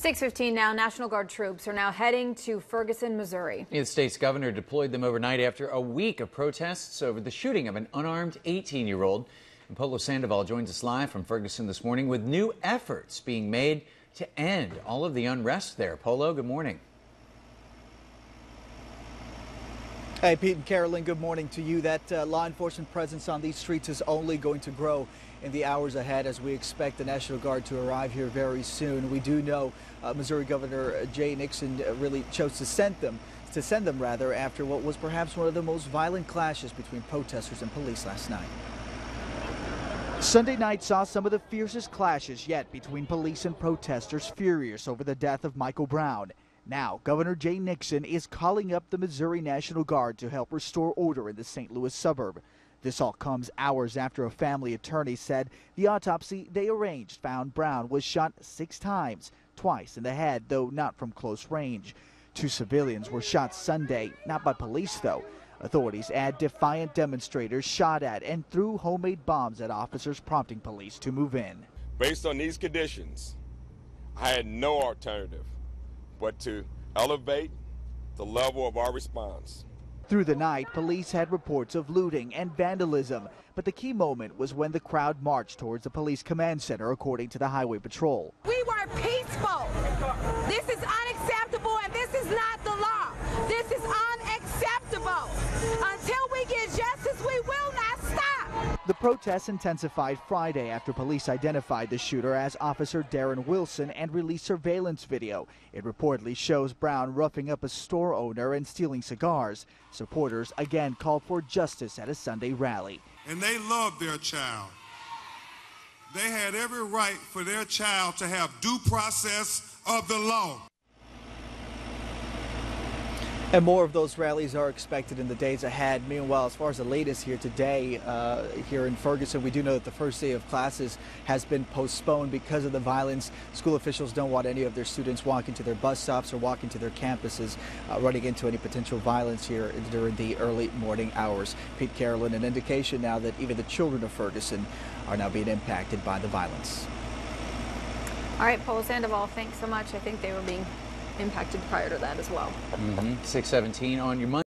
6:15 now. National Guard troops are now heading to Ferguson, Missouri. The state's governor deployed them overnight after a week of protests over the shooting of an unarmed 18-year-old. And Polo Sandoval joins us live from Ferguson this morning with new efforts being made to end all of the unrest there. Polo, good morning. Hey, Pete and Carolyn, good morning to you. That law enforcement presence on these streets is only going to grow in the hours ahead as we expect the National Guard to arrive here very soon. We do know Missouri Governor Jay Nixon really chose to send them after what was perhaps one of the most violent clashes between protesters and police last night. Sunday night saw some of the fiercest clashes yet between police and protesters furious over the death of Michael Brown. Now, Governor Jay Nixon is calling up the Missouri National Guard to help restore order in the St. Louis suburb. This all comes hours after a family attorney said the autopsy they arranged found Brown was shot 6 times, twice in the head, though not from close range. 2 civilians were shot Sunday, not by police though. Authorities add defiant demonstrators shot at and threw homemade bombs at officers, prompting police to move in. Based on these conditions, I had no alternative but to elevate the level of our response. Through the night, police had reports of looting and vandalism, but the key moment was when the crowd marched towards the police command center, according to the Highway Patrol. We were peaceful. This is unacceptable, and this is not the law. This is unacceptable. Until we get justice, we will not stop. The protests intensified Friday after police identified the shooter as Officer Darren Wilson and released surveillance video. It reportedly shows Brown roughing up a store owner and stealing cigars. Supporters again called for justice at a Sunday rally. And they loved their child. They had every right for their child to have due process of the law. And more of those rallies are expected in the days ahead. Meanwhile, as far as the latest here today, here in Ferguson, we do know that the first day of classes has been postponed because of the violence. School officials don't want any of their students walking to their bus stops or walking to their campuses, running into any potential violence here during the early morning hours. Pete, Carolyn, an indication now that even the children of Ferguson are now being impacted by the violence. All right, Polo Sandoval, thanks so much. I think they were being impacted prior to that as well. 6:17 on your Monday.